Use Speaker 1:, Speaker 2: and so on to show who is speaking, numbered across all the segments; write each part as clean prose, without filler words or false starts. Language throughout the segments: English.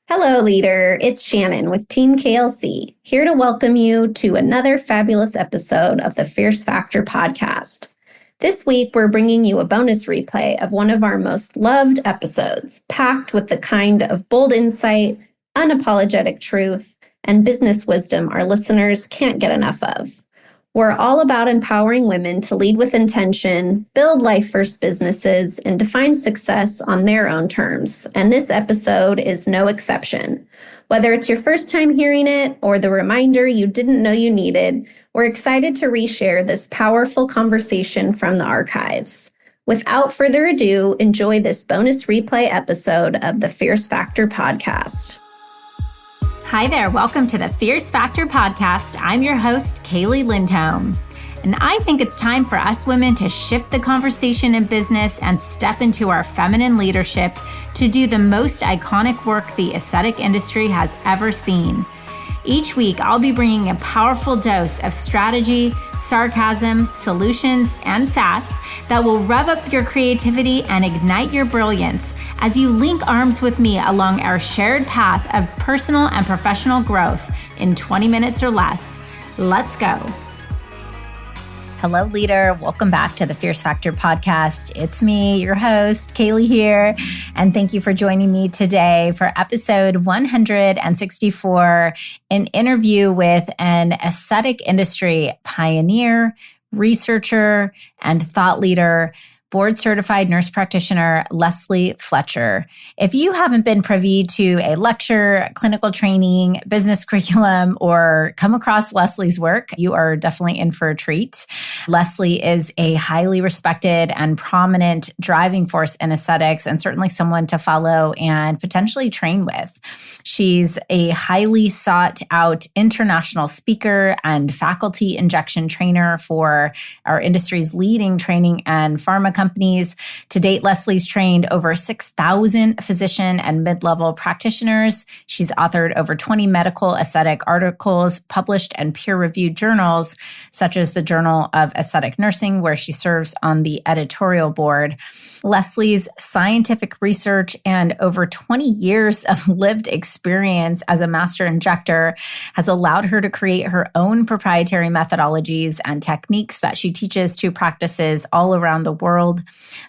Speaker 1: Hello, leader. It's Shannon with Team KLC, here to welcome you to another fabulous episode of the Fierce Factor podcast. This week, we're bringing you a bonus replay of one of our most loved episodes, packed with the kind of bold insight, unapologetic truth, and business wisdom our listeners can't get enough of. We're all about empowering women to lead with intention, build life-first businesses, and define success on their own terms. And this episode is no exception. Whether it's your first time hearing it or the reminder you didn't know you needed, we're excited to reshare this powerful conversation from the archives. Without further ado, enjoy this bonus replay episode of the Fierce Factor podcast.
Speaker 2: Hi there, welcome to the Fierce Factor podcast. I'm your host, Kaylee Lindholm. And I think it's time for us women to shift the conversation in business and step into our feminine leadership to do the most iconic work the aesthetic industry has ever seen. Each week, I'll be bringing a powerful dose of strategy, sarcasm, solutions, and sass that will rev up your creativity and ignite your brilliance as you link arms with me along our shared path of personal and professional growth in 20 minutes or less. Let's go. Hello, leader. Welcome back to the Fierce Factor podcast. It's me, your host, Kaylee here. And thank you for joining me today for episode 164, an interview with an aesthetic industry pioneer, researcher, and thought leader, board-certified nurse practitioner, Leslie Fletcher. If you haven't been privy to a lecture, clinical training, business curriculum, or come across Leslie's work, you are definitely in for a treat. Leslie is a highly respected and prominent driving force in aesthetics and certainly someone to follow and potentially train with. She's a highly sought out international speaker and faculty injection trainer for our industry's leading training and pharma companies. To date, Leslie's trained over 6,000 physician and mid-level practitioners. She's authored over 20 medical aesthetic articles published in peer-reviewed journals, such as the Journal of Aesthetic Nursing, where she serves on the editorial board. Leslie's scientific research and over 20 years of lived experience as a master injector has allowed her to create her own proprietary methodologies and techniques that she teaches to practices all around the world.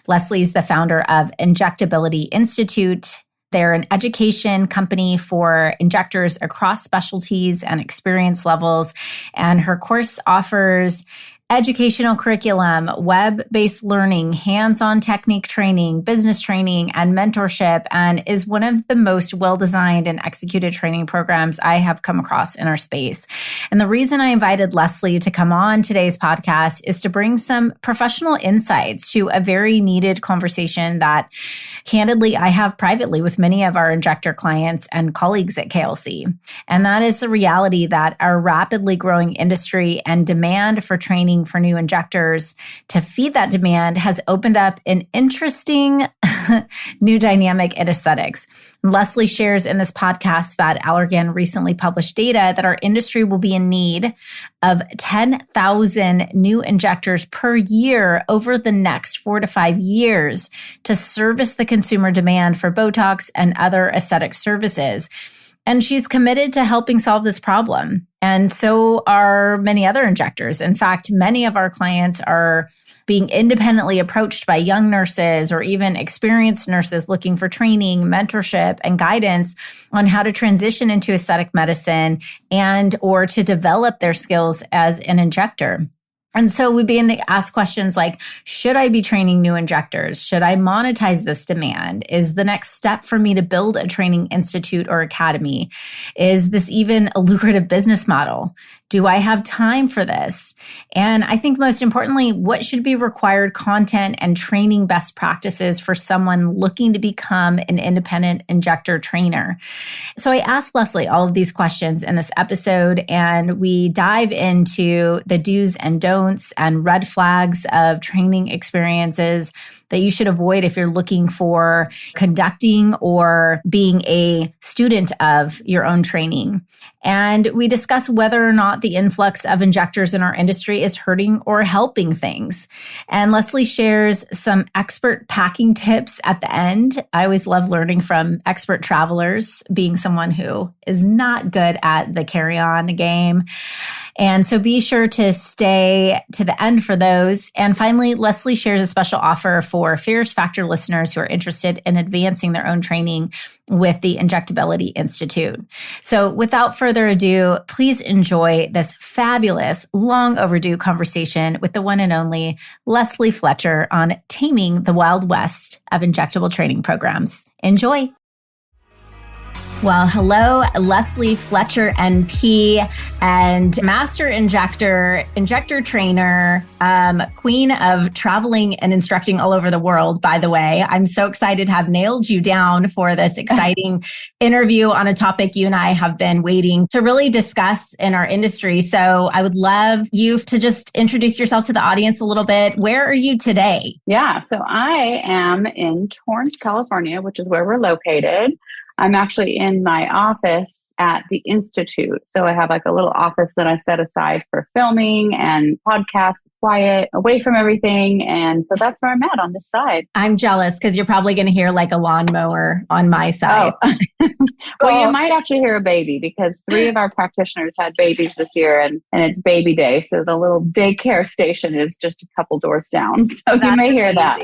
Speaker 2: Leslie's the founder of InjectAbility Institute. They're an education company for injectors across specialties and experience levels. And her course offers educational curriculum, web-based learning, hands-on technique training, business training, and mentorship, and is one of the most well-designed and executed training programs I have come across in our space. And the reason I invited Leslie to come on today's podcast is to bring some professional insights to a very needed conversation that, candidly, I have privately with many of our injector clients and colleagues at KLC. And that is the reality that our rapidly growing industry and demand for training for new injectors to feed that demand has opened up an interesting new dynamic in aesthetics. Leslie shares in this podcast that Allergan recently published data that our industry will be in need of 10,000 new injectors per year over the next 4 to 5 years to service the consumer demand for Botox and other aesthetic services. And she's committed to helping solve this problem. And so are many other injectors. In fact, many of our clients are being independently approached by young nurses or even experienced nurses looking for training, mentorship, and guidance on how to transition into aesthetic medicine and or to develop their skills as an injector. And so we begin to ask questions like, should I be training new injectors? Should I monetize this demand? Is the next step for me to build a training institute or academy? Is this even a lucrative business model? Do I have time for this? And I think most importantly, what should be required content and training best practices for someone looking to become an independent injector trainer? So I asked Leslie all of these questions in this episode, and we dive into the do's and don'ts don'ts and red flags of training experiences that you should avoid if you're looking for conducting or being a student of your own training. And we discuss whether or not the influx of injectors in our industry is hurting or helping things. And Leslie shares some expert packing tips at the end. I always love learning from expert travelers, being someone who is not good at the carry-on game. And so be sure to stay to the end for those. And finally, Leslie shares a special offer for Fierce Factor listeners who are interested in advancing their own training with the InjectAbility Institute. So without further ado, please enjoy this fabulous, long overdue conversation with the one and only Leslie Fletcher on taming the Wild West of injectable training programs. Enjoy. Well, hello, Leslie Fletcher, NP, and master injector, injector trainer, queen of traveling and instructing all over the world, by the way. I'm so excited to have nailed you down for this exciting interview on a topic you and I have been waiting to really discuss in our industry. So I would love you to just introduce yourself to the audience a little bit. Where are you today?
Speaker 3: Yeah, so I am in Torrance, California, which is where we're located. I'm actually in my office at the Institute. So I have like a little office that I set aside for filming and podcasts, quiet, away from everything. And so that's where I'm at on this side.
Speaker 1: I'm jealous because you're probably going to hear like a lawnmower on my side.
Speaker 3: Oh. Well, you might actually hear a baby because 3 of our practitioners had babies this year and it's baby day. So the little daycare station is just a couple doors down. So you may hear that.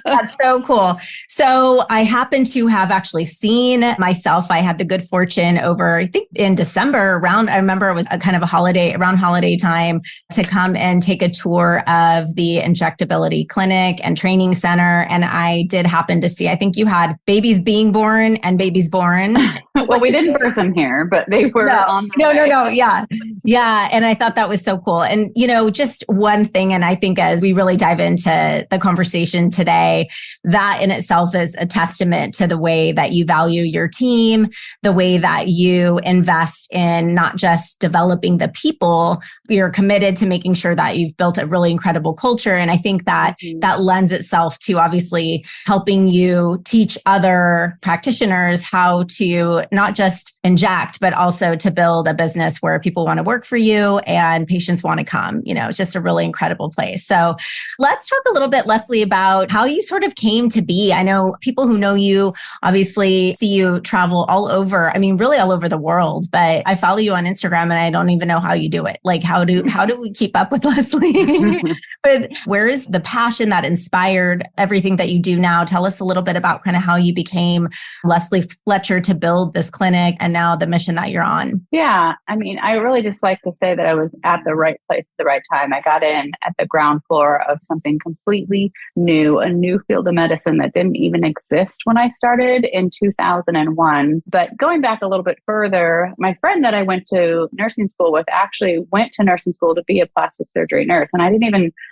Speaker 1: That's so cool. So I happen to have actually seen myself. I had the good fortune over, I think in December I remember it was a kind of a holiday, around holiday time, to come and take a tour of the InjectAbility Clinic and Training Center. And I did happen to see, I think you had babies being born and babies born.
Speaker 3: Well, we didn't birth them here, but they were on the way.
Speaker 1: No. Yeah. Yeah. And I thought that was so cool. And, just one thing, and I think as we really dive into the conversation today, that in itself is a testament to the way that you value your team, the way that you invest in not just developing the people, you're committed to making sure that you've built a really incredible culture. And I think that that lends itself to obviously helping you teach other practitioners how to not just inject, but also to build a business where people want to work for you and patients want to come. It's just a really incredible place. So let's talk a little bit, Leslie, about how you sort of came to be. I know people who know you obviously see you travel all over. I mean, really all over the world, but I follow you on Instagram and I don't even know how you do it. Like, how do we keep up with Leslie? But where is the passion that inspired everything that you do now? Tell us a little bit about kind of how you became Leslie Fletcher to build this clinic and now the mission that you're on.
Speaker 3: Yeah. I mean, I really just like to say that I was at the right place at the right time. I got in at the ground floor of something completely new, a new field of medicine that didn't even exist when I started in 2001. But going back a little bit further, my friend that I went to nursing school with actually went to nursing school to be a plastic surgery nurse. And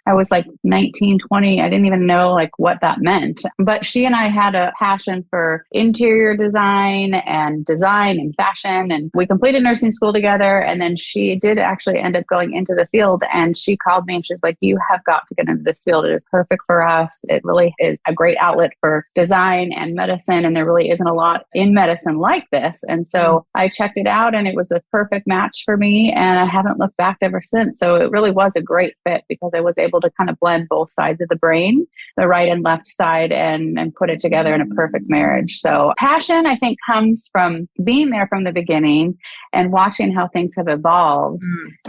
Speaker 3: I was like 19, 20. I didn't even know like what that meant. But she and I had a passion for interior design and fashion. And we completed nursing school together. And then she did actually end up going into the field. And she called me and she was like, you have got to get into this field. It is perfect for us. It really is a great outlet for design and medicine. And there really isn't a lot in medicine like this. And so I checked it out and it was a perfect match for me. And I haven't looked back ever since. So it really was a great fit because I was able to kind of blend both sides of the brain, the right and left side, and put it together in a perfect marriage. So passion, I think, comes from being there from the beginning and watching how things have evolved.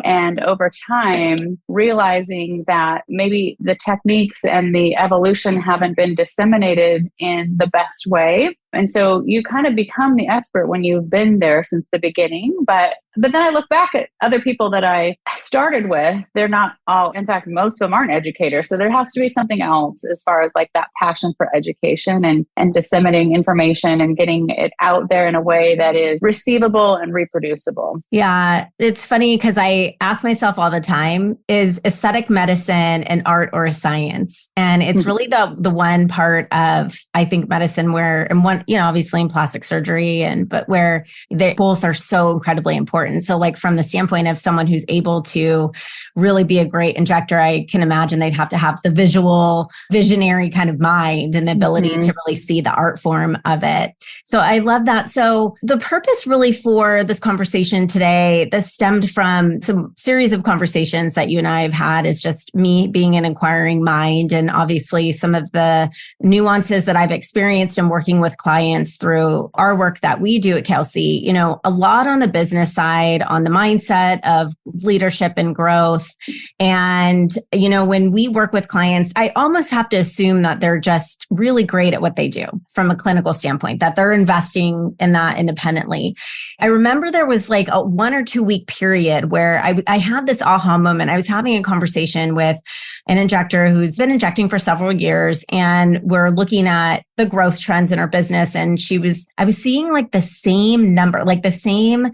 Speaker 3: And over time, realizing that maybe the techniques and the evolution haven't been disseminated in the best way. And so you kind of become the expert when you've been there since the beginning. But then I look back at other people that I started with. They're not all, in fact, most of them aren't educators. So there has to be something else as far as like that passion for education and disseminating information and getting it out there in a way that is receivable and reproducible.
Speaker 1: Yeah, it's funny because I ask myself all the time, is aesthetic medicine an art or a science? And it's really the one part of, I think, medicine where, and one, obviously in plastic surgery, but where they both are so incredibly important.
Speaker 2: important. So like from the standpoint of someone who's able to really be a great injector, I can imagine they'd have to have the visionary kind of mind and the ability to really see the art form of it. So I love that. So the purpose really for this conversation today, this stemmed from some series of conversations that you and I have had, is just me being an inquiring mind, and obviously some of the nuances that I've experienced in working with clients through our work that we do at Kelsey. You know, a lot on the business side, on the mindset of leadership and growth. And, you know, when we work with clients, I almost have to assume that they're just really great at what they do from a clinical standpoint, that they're investing in that independently. I remember there was like a 1 or 2 week period where I had this aha moment. I was having a conversation with an injector who's been injecting for several years, and we're looking at the growth trends in our business. And I was seeing like the same number, like the same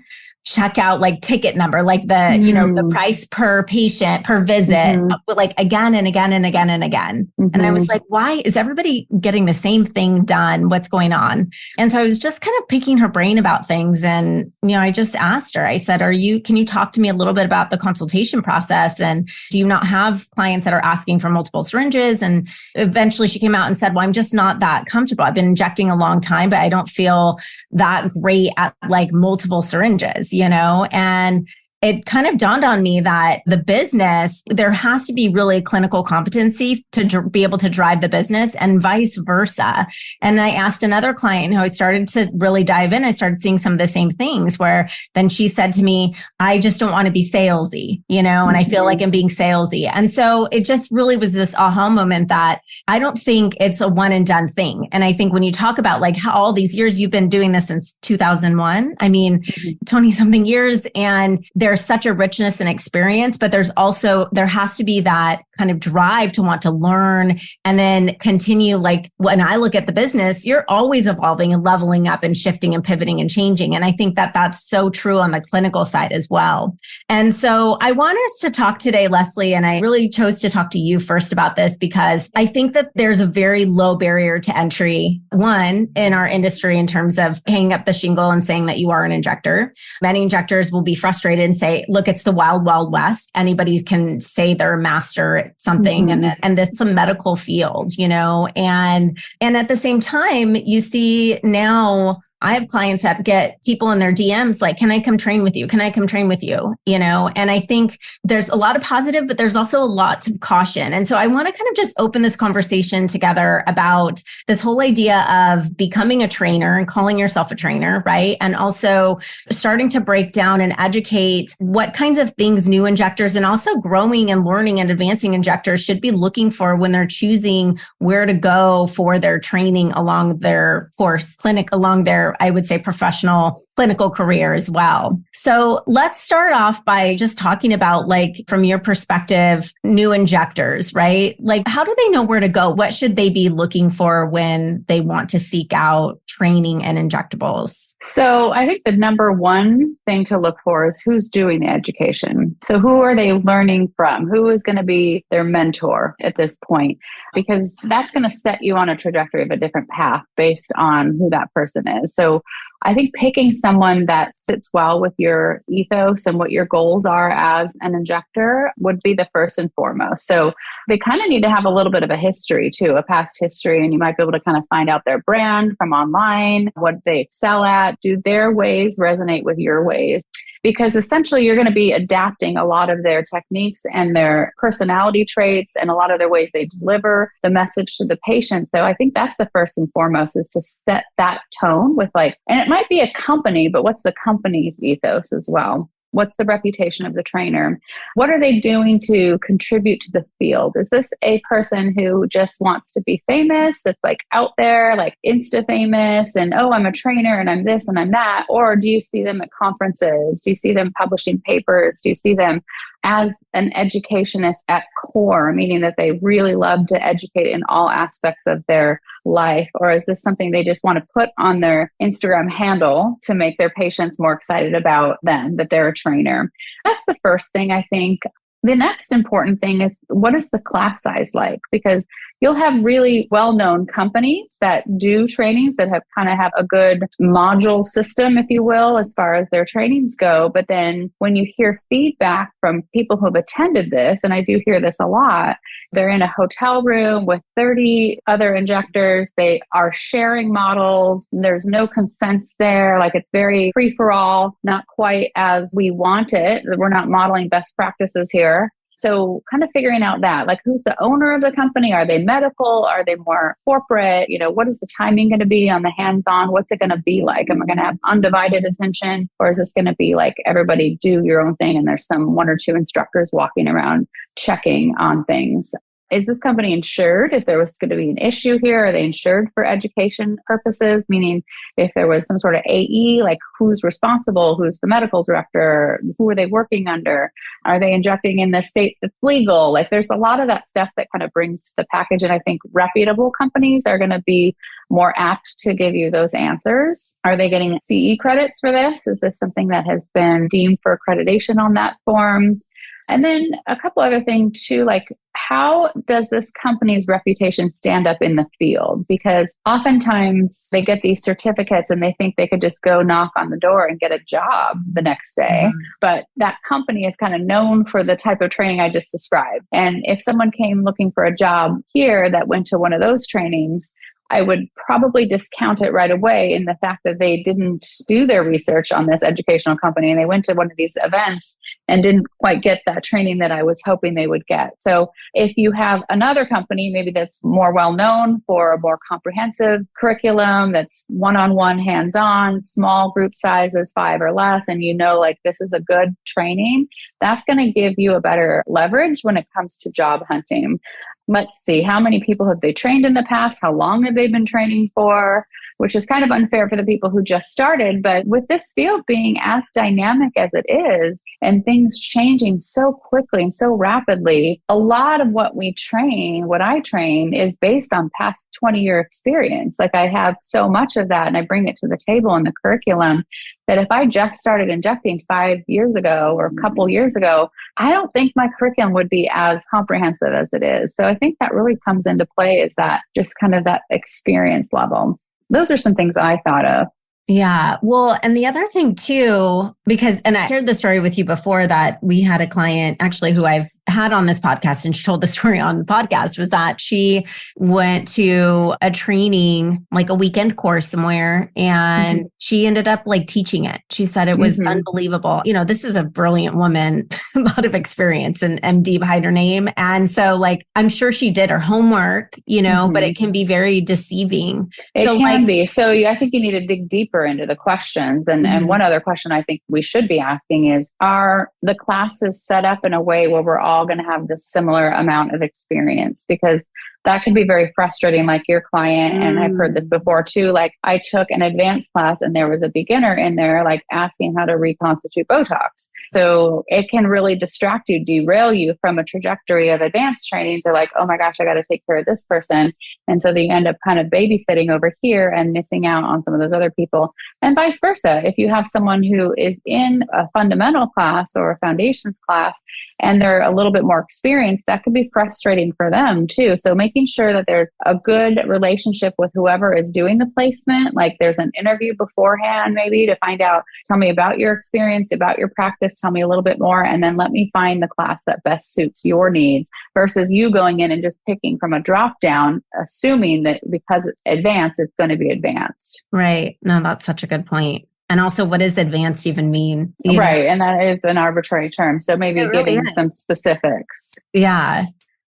Speaker 2: checkout, like ticket number, like the, you know, the price per patient per visit, like again and again and again and again. And I was like, why is everybody getting the same thing done? What's going on? And so I was just kind of picking her brain about things. And, you know, I just asked her, I said, can you talk to me a little bit about the consultation process? And do you not have clients that are asking for multiple syringes? And eventually she came out and said, well, I'm just not that comfortable. I've been injecting a long time, but I don't feel that great at like multiple syringes, you know? And it kind of dawned on me that the business, there has to be really clinical competency to be able to drive the business, and vice versa. And I asked another client who I started to really dive in. I started seeing some of the same things, where then she said to me, I just don't want to be salesy, you know, and I feel like I'm being salesy. And so it just really was this aha moment that I don't think it's a one and done thing. And I think when you talk about like how all these years you've been doing this since 2001, I mean, 20 something years, and there's such a richness and experience, but there has to be that kind of drive to want to learn and then continue. Like when I look at the business, you're always evolving and leveling up and shifting and pivoting and changing. And I think that that's so true on the clinical side as well. And so I want us to talk today, Leslie, and I really chose to talk to you first about this because I think that there's a very low barrier to entry, one, in our industry in terms of hanging up the shingle and saying that you are an injector. Many injectors will be frustrated and say, look, it's the wild, wild west. Anybody can say they're a master at something, and it's a medical field, you know, and at the same time, you see now I have clients that get people in their DMs like, can I come train with you? Can I come train with you? You know, and I think there's a lot of positive, but there's also a lot of caution. And so I want to kind of just open this conversation together about this whole idea of becoming a trainer and calling yourself a trainer, right? And also starting to break down and educate what kinds of things new injectors and also growing and learning and advancing injectors should be looking for when they're choosing where to go for their training along their course, along their, I would say, professional clinical career as well. So let's start off by just talking about, like, from your perspective, new injectors, right? Like, how do they know where to go? What should they be looking for when they want to seek out training and injectables?
Speaker 3: So I think the number one thing to look for is who's doing the education. So who are they learning from? Who is going to be their mentor at this point? Because that's going to set you on a trajectory of a different path based on who that person is. So I think picking someone that sits well with your ethos and what your goals are as an injector would be the first and foremost. So they kind of need to have a little bit of a history too, a past history, and you might be able to kind of find out their brand from online, what they excel at. Do their ways resonate with your ways? Because essentially you're going to be adapting a lot of their techniques and their personality traits and a lot of their ways they deliver the message to the patient. So I think that's the first and foremost, is to set that tone with, like, and it might be a company, but what's the company's ethos as well? What's the reputation of the trainer? What are they doing to contribute to the field? Is this a person who just wants to be famous, that's like out there, like Insta famous, and, oh, I'm a trainer and I'm this and I'm that? Or do you see them at conferences? Do you see them publishing papers? Do you see them as an educationist at core, meaning that they really love to educate in all aspects of their life? Or is this something they just want to put on their Instagram handle to make their patients more excited about them, that they're a trainer? That's the first thing, I think. The next important thing is, what is the class size like? Because you'll have really well-known companies that do trainings that have a good module system, if you will, as far as their trainings go. But then when you hear feedback from people who have attended this, and I do hear this a lot, they're in a hotel room with 30 other injectors. They are sharing models. There's no consent there. Like, it's very free for all, not quite as we want it. We're not modeling best practices here. So kind of figuring out that, like, who's the owner of the company? Are they medical? Are they more corporate? What is the timing going to be on the hands-on? What's it going to be like? Am I going to have undivided attention? Or is this going to be like everybody do your own thing and there's some one or two instructors walking around checking on things? Is this company insured? If there was going to be an issue here, are they insured for education purposes? Meaning if there was some sort of AE, like who's responsible? Who's the medical director? Who are they working under? Are they injecting in the state that's legal? Like, there's a lot of that stuff that kind of brings the package. And I think reputable companies are going to be more apt to give you those answers. Are they getting CE credits for this? Is this something that has been deemed for accreditation on that form? And then a couple other things too, like, how does this company's reputation stand up in the field? Because oftentimes they get these certificates and they think they could just go knock on the door and get a job the next day. Mm-hmm. But that company is kind of known for the type of training I just described. And if someone came looking for a job here that went to one of those trainings, I would probably discount it right away in the fact that they didn't do their research on this educational company and they went to one of these events and didn't quite get that training that I was hoping they would get. So if you have another company, maybe that's more well-known for a more comprehensive curriculum, that's one-on-one, hands-on, small group sizes, 5 or less, and like, this is a good training, that's going to give you a better leverage when it comes to job hunting. Let's see, how many people have they trained in the past? How long have they been training for? Which is kind of unfair for the people who just started. But with this field being as dynamic as it is and things changing so quickly and so rapidly, a lot of what I train is based on past 20-year experience. Like, I have so much of that and I bring it to the table in the curriculum that if I just started injecting 5 years ago or a couple years ago, I don't think my curriculum would be as comprehensive as it is. So I think that really comes into play, is that just kind of that experience level. Those are some things I thought of.
Speaker 2: Yeah. Well, and the other thing too, and I shared the story with you before, that we had a client actually who I've had on this podcast, and she told the story on the podcast, was that she went to a training, like a weekend course somewhere, and she ended up like teaching it. She said it was unbelievable. This is a brilliant woman, a lot of experience, and MD behind her name. And so, like, I'm sure she did her homework, but it can be very deceiving.
Speaker 3: It can be. So I think you need to dig deeper into the questions. And one other question I think we should be asking is, are the classes set up in a way where we're all going to have this similar amount of experience? Because that can be very frustrating, like your client. And I've heard this before too. Like, I took an advanced class and there was a beginner in there, like asking how to reconstitute Botox. So it can really distract you, derail you from a trajectory of advanced training to like, oh my gosh, I got to take care of this person. And so you end up kind of babysitting over here and missing out on some of those other people, and vice versa. If you have someone who is in a fundamental class or a foundations class and they're a little bit more experienced, that could be frustrating for them too. So making sure that there's a good relationship with whoever is doing the placement, like there's an interview beforehand maybe to find out, tell me about your experience, about your practice, tell me a little bit more, and then let me find the class that best suits your needs, versus you going in and just picking from a drop down, assuming that because it's advanced, it's going to be advanced.
Speaker 2: Right. No, that's such a good point. And also, what does advanced even mean?
Speaker 3: Right. And that is an arbitrary term. So maybe giving some specifics.
Speaker 2: Yeah.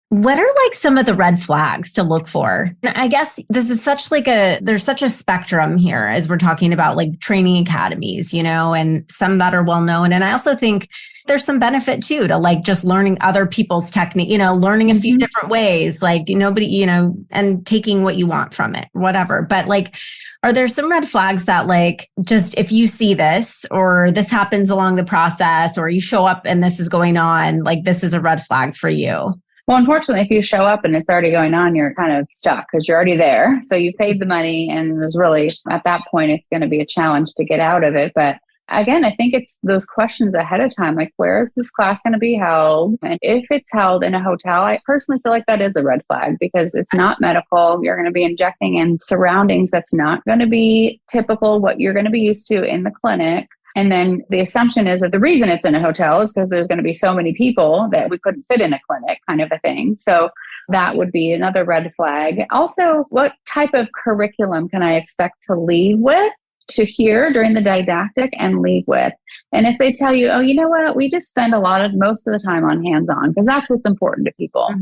Speaker 2: What are like some of the red flags to look for? I guess this is there's such a spectrum here as we're talking about like training academies, and some that are well known. And I also think there's some benefit too to like just learning other people's technique, learning a few different ways, like nobody, and taking what you want from it, whatever. But like, are there some red flags that like, just if you see this or this happens along the process, or you show up and this is going on, like this is a red flag for you?
Speaker 3: Well, unfortunately, if you show up and it's already going on, you're kind of stuck because you're already there. So you paid the money, and there's really, at that point, it's going to be a challenge to get out of it. But again, I think it's those questions ahead of time, like where is this class going to be held? And if it's held in a hotel, I personally feel like that is a red flag because it's not medical. You're going to be injecting in surroundings that's not going to be typical what you're going to be used to in the clinic. And then the assumption is that the reason it's in a hotel is because there's going to be so many people that we couldn't fit in a clinic, kind of a thing. So that would be another red flag. Also, what type of curriculum can I expect to leave with, to hear during the didactic and leave with? And if they tell you, oh, you know what, we just spend most of the time on hands-on because that's what's important to people.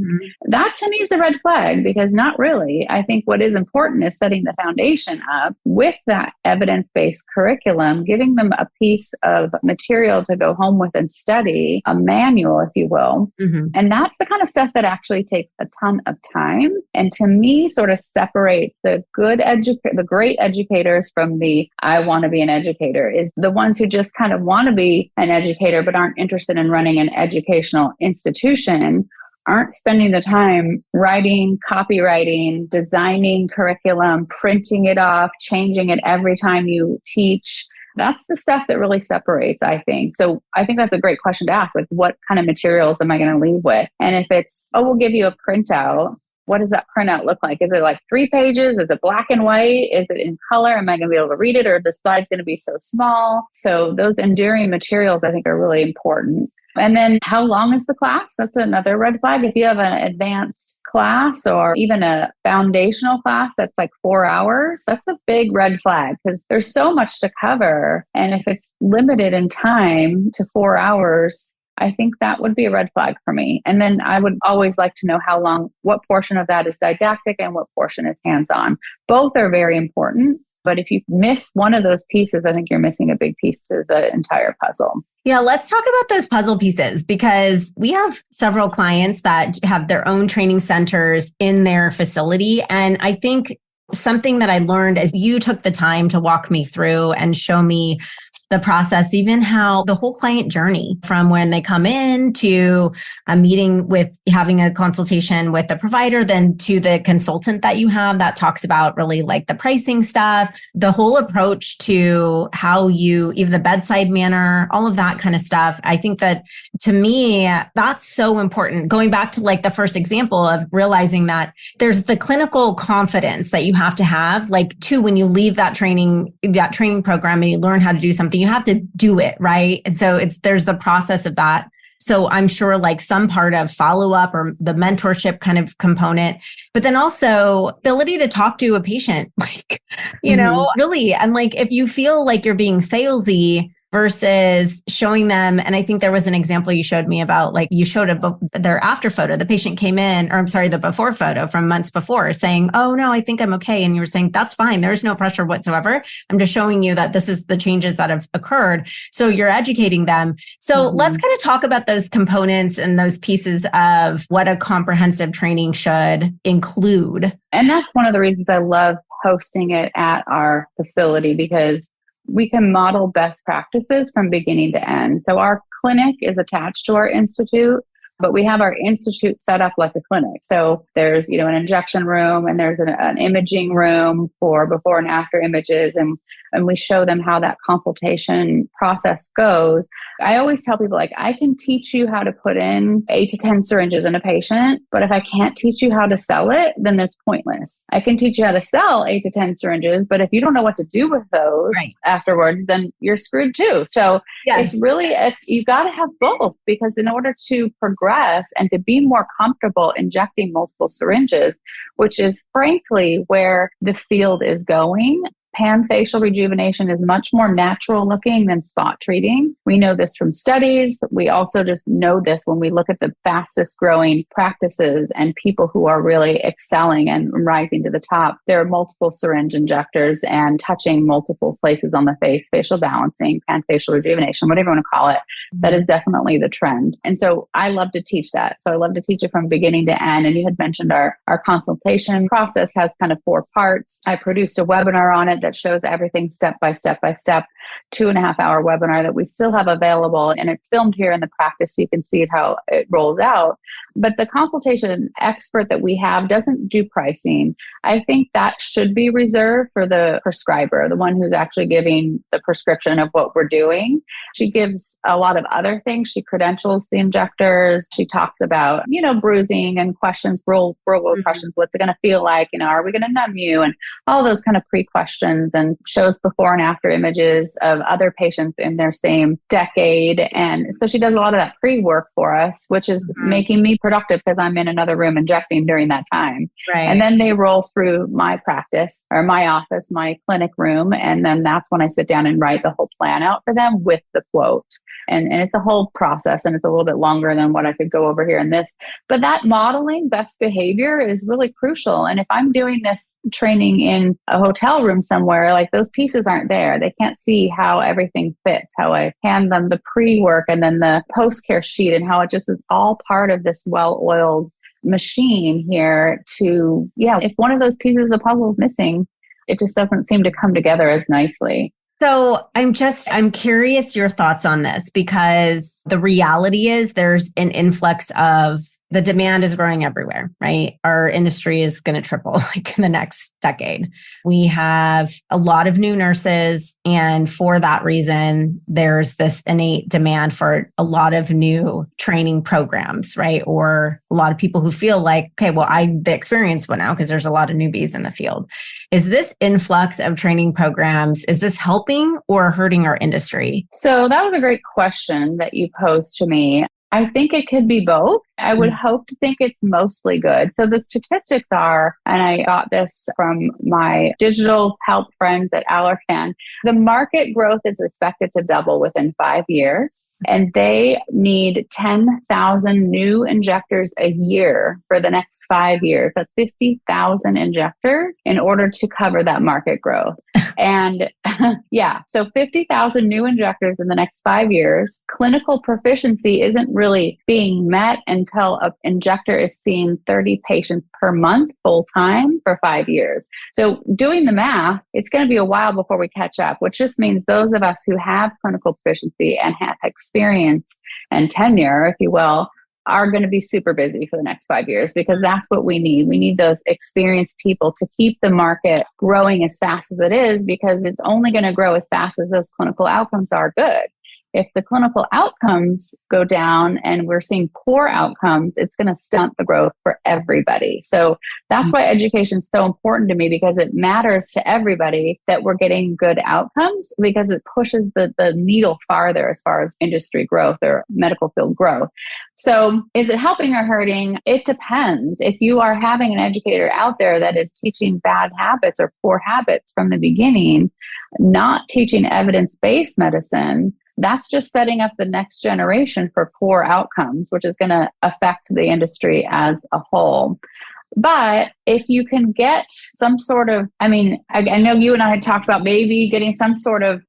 Speaker 3: That to me is a red flag because not really. I think what is important is setting the foundation up with that evidence-based curriculum, giving them a piece of material to go home with and study, a manual, if you will. And that's the kind of stuff that actually takes a ton of time. And to me, sort of separates the great educators from the I want to be an educator, is the ones who just kind of want to be an educator but aren't interested in running an educational institution, aren't spending the time writing, copywriting, designing curriculum, printing it off, changing it every time you teach. That's the stuff that really separates, I think. So I think that's a great question to ask, like what kind of materials am I going to leave with? And if it's, oh, we'll give you a printout, what does that printout look like? Is it like 3 pages? Is it black and white? Is it in color? Am I going to be able to read it? Or the slide's going to be so small? So those enduring materials, I think, are really important. And then how long is the class? That's another red flag. If you have an advanced class or even a foundational class that's like 4 hours, that's a big red flag because there's so much to cover. And if it's limited in time to 4 hours, I think that would be a red flag for me. And then I would always like to know what portion of that is didactic and what portion is hands-on. Both are very important. But if you miss one of those pieces, I think you're missing a big piece to the entire puzzle.
Speaker 2: Yeah, let's talk about those puzzle pieces because we have several clients that have their own training centers in their facility. And I think something that I learned is you took the time to walk me through and show me the process, even how the whole client journey from when they come in to a meeting with having a consultation with the provider, then to the consultant that you have that talks about really like the pricing stuff, the whole approach to how you, even the bedside manner, all of that kind of stuff. I think that to me, that's so important. Going back to like the first example of realizing that there's the clinical confidence that you have to have, like too, when you leave that training program and you learn how to do something, you have to do it, right? And so there's the process of that. So I'm sure like some part of follow-up or the mentorship kind of component, but then also ability to talk to a patient, like, you know, really. And like, if you feel like you're being salesy versus showing them. And I think there was an example you showed me about, like you showed their after photo, the patient came in, or I'm sorry, the before photo from months before saying, oh no, I think I'm okay. And you were saying, that's fine. There's no pressure whatsoever. I'm just showing you that this is the changes that have occurred. So you're educating them. So let's kind of talk about those components and those pieces of what a comprehensive training should include.
Speaker 3: And that's one of the reasons I love hosting it at our facility, because we can model best practices from beginning to end. So our clinic is attached to our institute, but we have our institute set up like a clinic. So there's, you know, an injection room and there's an imaging room for before and after images. And we show them how that consultation process goes. I always tell people, like, I can teach you how to put in 8 to 10 syringes in a patient, but if I can't teach you how to sell it, then that's pointless. I can teach you how to sell 8 to 10 syringes, but if you don't know what to do with those afterwards, then you're screwed too. So you've got to have both, because in order to progress and to be more comfortable injecting multiple syringes, which is frankly where the field is going, pan-facial rejuvenation is much more natural looking than spot treating. We know this from studies. We also just know this when we look at the fastest growing practices and people who are really excelling and rising to the top. There are multiple syringe injectors and touching multiple places on the face, facial balancing, pan-facial rejuvenation, whatever you want to call it. That is definitely the trend. And so I love to teach that. So I love to teach it from beginning to end. And you had mentioned our consultation process has kind of 4 parts. I produced a webinar on it that shows everything step by step by step, 2.5-hour webinar that we still have available. And it's filmed here in the practice, so you can see how it rolls out. But the consultation expert that we have doesn't do pricing. I think that should be reserved for the prescriber, the one who's actually giving the prescription of what we're doing. She gives a lot of other things. She credentials the injectors. She talks about, bruising and questions, real world questions. What's it going to feel like? Are we going to numb you? And all those kind of pre-questions, and shows before and after images of other patients in their same decade. And so she does a lot of that pre-work for us, which is making me productive because I'm in another room injecting during that time.
Speaker 2: Right.
Speaker 3: And then they roll through my practice or my office, my clinic room. And then that's when I sit down and write the whole plan out for them with the quote. And it's a whole process, and it's a little bit longer than what I could go over here in this. But that modeling best behavior is really crucial. And if I'm doing this training in a hotel room somewhere, like those pieces aren't there. They can't see how everything fits, how I hand them the pre-work and then the post-care sheet, and how it just is all part of this well-oiled machine here to, if one of those pieces of the puzzle is missing, it just doesn't seem to come together as nicely.
Speaker 2: So I'm curious your thoughts on this, because the reality is there's an influx of the demand is growing everywhere, right? Our industry is going to triple in the next decade. We have a lot of new nurses, and for that reason, there's this innate demand for a lot of new training programs, right? Or a lot of people who feel like, okay, well, I'm the experienced one now because there's a lot of newbies in the field. Is this influx of training programs, is this helping or hurting our industry?
Speaker 3: So that was a great question that you posed to me. I think it could be both. I would hope to think it's mostly good. So the statistics are, and I got this from my digital health friends at Allergan, the market growth is expected to double within 5 years. And they need 10,000 new injectors a year for the next 5 years. That's 50,000 injectors in order to cover that market growth. And so 50,000 new injectors in the next 5 years. Clinical proficiency isn't really being met until an injector is seeing 30 patients per month full time for 5 years. So doing the math, it's going to be a while before we catch up, which just means those of us who have clinical proficiency and have experience and tenure, if you will, are going to be super busy for the next 5 years, because that's what we need. We need those experienced people to keep the market growing as fast as it is, because it's only going to grow as fast as those clinical outcomes are good. If the clinical outcomes go down and we're seeing poor outcomes, it's going to stunt the growth for everybody. So that's why education is so important to me, because it matters to everybody that we're getting good outcomes, because it pushes the needle farther as far as industry growth or medical field growth. So is it helping or hurting? It depends. If you are having an educator out there that is teaching bad habits or poor habits from the beginning, not teaching evidence-based medicine, that's just setting up the next generation for poor outcomes, which is going to affect the industry as a whole. But if you can get some sort of, I know you and I had talked about maybe getting some sort of,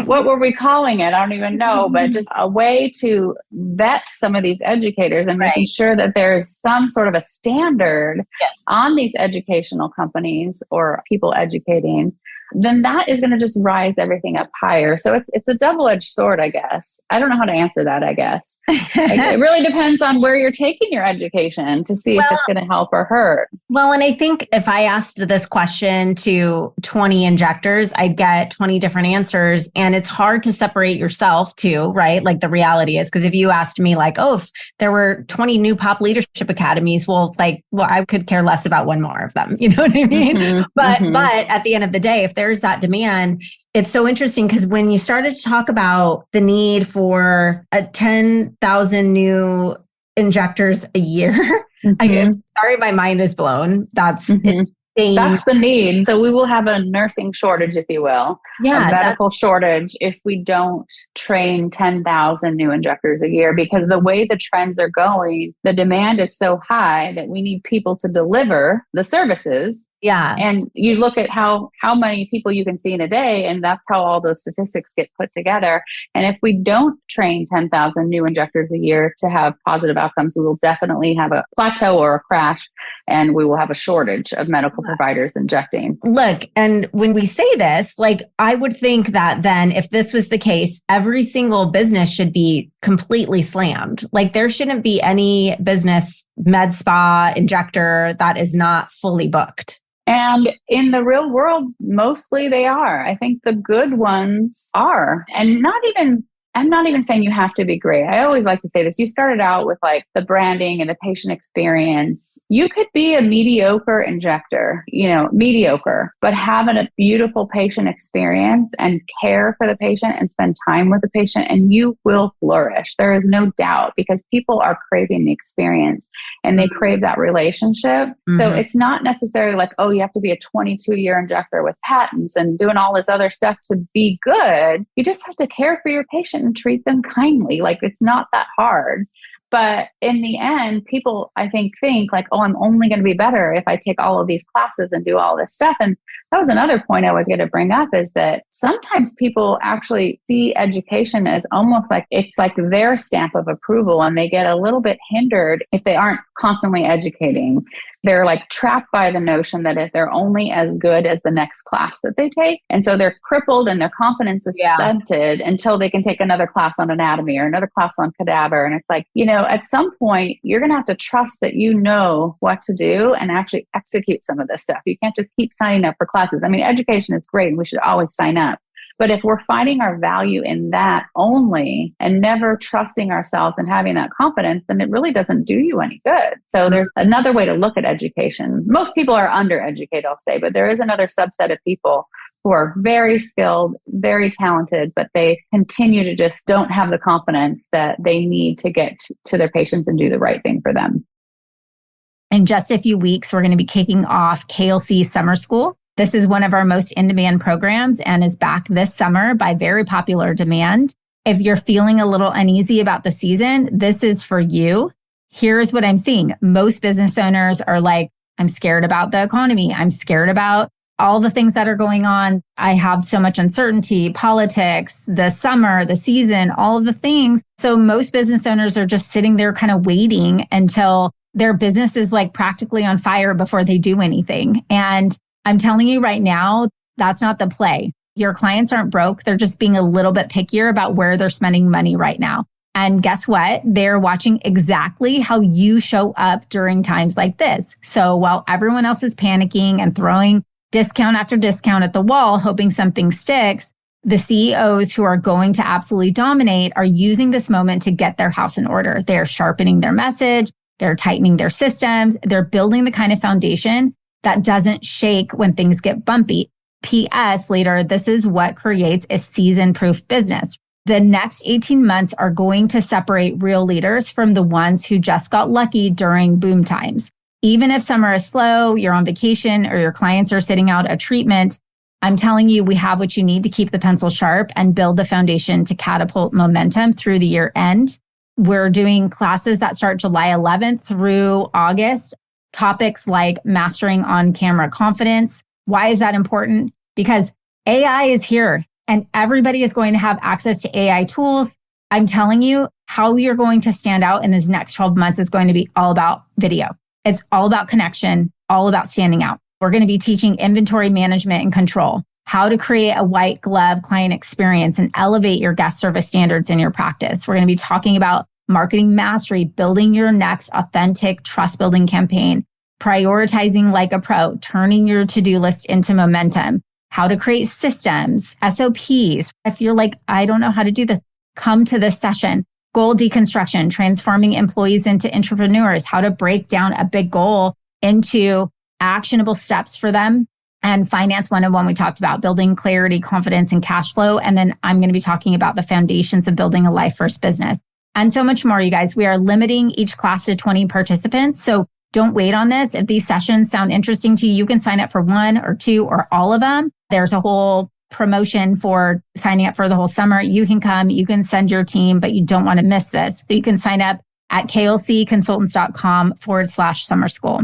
Speaker 3: what were we calling it? I don't even know, but just a way to vet some of these educators and making sure that there's some sort of a standard on these educational companies or people educating, then that is going to just rise everything up higher. So it's a double-edged sword, I guess. I don't know how to answer that, I guess. It really depends on where you're taking your education to see if it's going to help or hurt.
Speaker 2: Well, and I think if I asked this question to 20 injectors, I'd get 20 different answers. And it's hard to separate yourself too, right? Like the reality is, because if you asked me like, if there were 20 new pop leadership academies, it's like, I could care less about one more of them. You know what I mean? But at the end of the day, if there's that demand, it's so interesting, because when you started to talk about the need for 10,000 new injectors a year, I'm sorry, my mind is blown. That's
Speaker 3: That's the need. So we will have a nursing shortage, if you will, a medical shortage if we don't train 10,000 new injectors a year, because the way the trends are going, the demand is so high that we need people to deliver the services.
Speaker 2: Yeah.
Speaker 3: And you look at how many people you can see in a day, and that's how all those statistics get put together. And if we don't train 10,000 new injectors a year to have positive outcomes, we will definitely have a plateau or a crash, and we will have a shortage of medical providers injecting.
Speaker 2: Look, and when we say this, like, I would think that then if this was the case, every single business should be completely slammed. Like, there shouldn't be any business, med spa, injector that is not fully booked.
Speaker 3: And in the real world, mostly they are. I think the good ones are. And I'm not even saying you have to be great. I always like to say this. You started out with like the branding and the patient experience. You could be a mediocre injector, mediocre, but have a beautiful patient experience and care for the patient and spend time with the patient, and you will flourish. There is no doubt, because people are craving the experience and they crave that relationship. Mm-hmm. So it's not necessarily like, oh, you have to be a 22-year injector with patents and doing all this other stuff to be good. You just have to care for your patient and treat them kindly. Like, it's not that hard. But in the end, people, I think like, oh, I'm only going to be better if I take all of these classes and do all this stuff. And that was another point I was going to bring up, is that sometimes people actually see education as almost like it's like their stamp of approval, and they get a little bit hindered if they aren't constantly educating. They're like trapped by the notion that if they're only as good as the next class that they take. And so they're crippled and their confidence is stunted until they can take another class on anatomy or another class on cadaver. And it's like, at some point, you're going to have to trust that you know what to do and actually execute some of this stuff. You can't just keep signing up for classes. I mean, education is great and we should always sign up. But if we're finding our value in that only and never trusting ourselves and having that confidence, then it really doesn't do you any good. So there's another way to look at education. Most people are undereducated, I'll say, but there is another subset of people who are very skilled, very talented, but they continue to just don't have the confidence that they need to get to their patients and do the right thing for them.
Speaker 2: In just a few weeks, we're going to be kicking off KLC Summer School. This is one of our most in-demand programs and is back this summer by very popular demand. If you're feeling a little uneasy about the season, this is for you. Here's what I'm seeing. Most business owners are like, I'm scared about the economy. I'm scared about all the things that are going on. I have so much uncertainty, politics, the summer, the season, all of the things. So most business owners are just sitting there kind of waiting until their business is like practically on fire before they do anything. And I'm telling you right now, that's not the play. Your clients aren't broke. They're just being a little bit pickier about where they're spending money right now. And guess what? They're watching exactly how you show up during times like this. So while everyone else is panicking and throwing discount after discount at the wall, hoping something sticks, the CEOs who are going to absolutely dominate are using this moment to get their house in order. They're sharpening their message. They're tightening their systems. They're building the kind of foundation that doesn't shake when things get bumpy. P.S. later, this is what creates a season-proof business. The next 18 months are going to separate real leaders from the ones who just got lucky during boom times. Even if summer is slow, you're on vacation, or your clients are sitting out a treatment, I'm telling you, we have what you need to keep the pencil sharp and build the foundation to catapult momentum through the year end. We're doing classes that start July 11th through August. Topics like mastering on-camera confidence. Why is that important? Because AI is here and everybody is going to have access to AI tools. I'm telling you, how you're going to stand out in this next 12 months is going to be all about video. It's all about connection, all about standing out. We're going to be teaching inventory management and control, how to create a white glove client experience and elevate your guest service standards in your practice. We're going to be talking about marketing mastery, building your next authentic trust building campaign, prioritizing like a pro, turning your to-do list into momentum, how to create systems, SOPs. If you're like, I don't know how to do this, come to this session. Goal deconstruction, transforming employees into entrepreneurs, how to break down a big goal into actionable steps for them. And Finance 101, we talked about building clarity, confidence, and cash flow. And then I'm going to be talking about the foundations of building a life first business. And so much more, you guys. We are limiting each class to 20 participants. So don't wait on this. If these sessions sound interesting to you, you can sign up for one or two or all of them. There's a whole promotion for signing up for the whole summer. You can come, you can send your team, but you don't want to miss this. You can sign up at klcconsultants.com/summer school.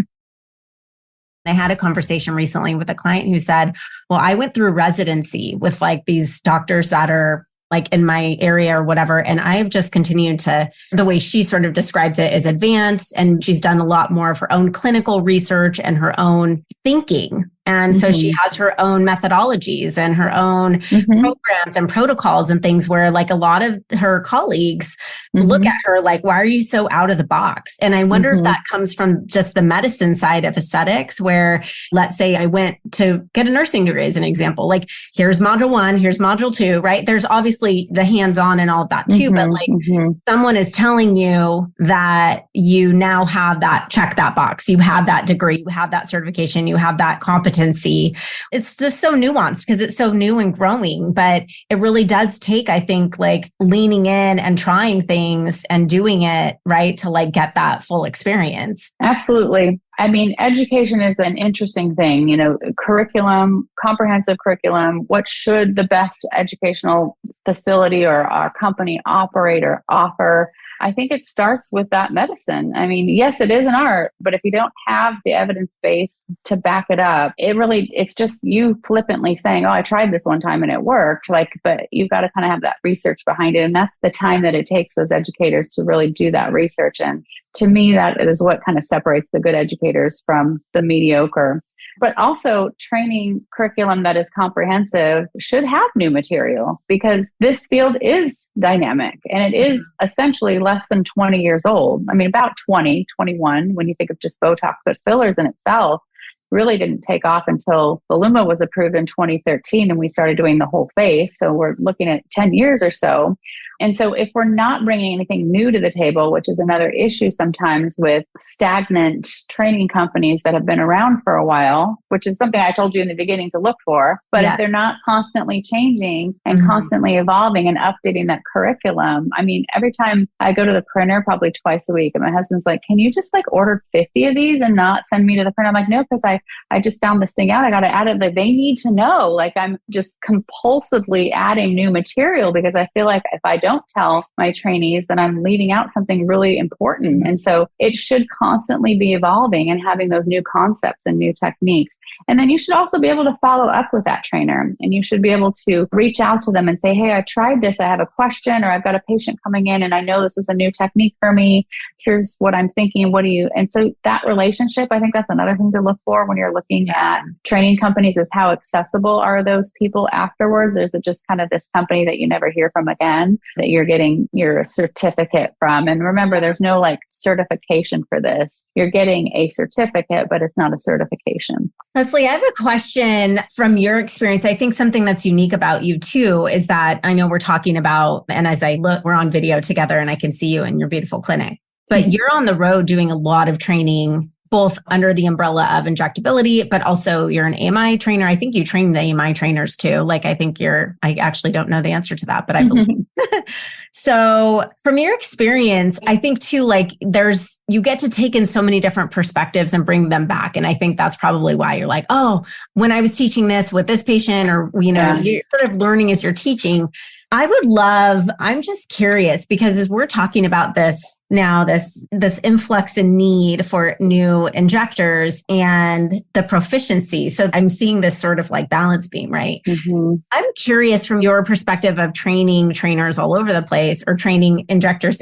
Speaker 2: I had a conversation recently with a client who said, well, I went through residency with like these doctors that are like in my area or whatever. And I have just continued to, the way she sort of describes it is advanced. And she's done a lot more of her own clinical research and her own thinking. And so she has her own methodologies and her own programs and protocols and things where like a lot of her colleagues look at her like, why are you so out of the box? And I wonder if that comes from just the medicine side of aesthetics, where let's say I went to get a nursing degree as an example, like here's module 1, here's module 2, right? There's obviously the hands-on and all of that too, but like someone is telling you that you now have that, check that box, you have that degree, you have that certification, you have that competency. It's just so nuanced because it's so new and growing, but it really does take, I think, like leaning in and trying things and doing it right to like get that full experience.
Speaker 3: Absolutely. I mean, education is an interesting thing, you know, curriculum, comprehensive curriculum. What should the best educational facility or our company operate or offer? I think it starts with that medicine. I mean, yes, it is an art, but if you don't have the evidence base to back it up, it's just you flippantly saying, oh, I tried this one time and it worked. Like, but you've got to kind of have that research behind it. And that's the time that it takes those educators to really do that research. And to me, that is what kind of separates the good educators from the mediocre. But also training curriculum that is comprehensive should have new material because this field is dynamic and it is essentially less than 20 years old. I mean, about 20, 21, when you think of just Botox, but fillers in itself really didn't take off until Voluma was approved in 2013 and we started doing the whole face. So we're looking at 10 years or so. And so if we're not bringing anything new to the table, which is another issue sometimes with stagnant training companies that have been around for a while, which is something I told you in the beginning to look for, but if they're not constantly changing and constantly evolving and updating that curriculum, I mean, every time I go to the printer, probably twice a week, and my husband's like, can you just like order 50 of these and not send me to the printer? I'm like, no, because I just found this thing out. I got to add it. Like, they need to know, like I'm just compulsively adding new material because I feel like if I don't tell my trainees, then I'm leaving out something really important. And so it should constantly be evolving and having those new concepts and new techniques. And then you should also be able to follow up with that trainer and you should be able to reach out to them and say, hey, I tried this. I have a question, or I've got a patient coming in and I know this is a new technique for me. Here's what I'm thinking. What do you? And so that relationship, I think that's another thing to look for when you're looking at training companies, is how accessible are those people afterwards? Or is it just kind of this company that you never hear from again that you're getting your certificate from? And remember, there's no like certification for this. You're getting a certificate, but it's not a certification.
Speaker 2: Leslie, I have a question from your experience. I think something that's unique about you too is that I know we're talking about, and as I look, we're on video together and I can see you in your beautiful clinic, but you're on the road doing a lot of training, both under the umbrella of InjectAbility, but also you're an AMI trainer. I think you train the AMI trainers too. Like, I think I actually don't know the answer to that, but I believe. So from your experience, I think too, like you get to take in so many different perspectives and bring them back. And I think that's probably why you're like, oh, when I was teaching this with this patient, or, you're sort of learning as you're teaching. I'm just curious, because as we're talking about this now, this influx in need for new injectors and the proficiency. So I'm seeing this sort of like balance beam, right? I'm curious from your perspective of training trainers all over the place, or training injectors,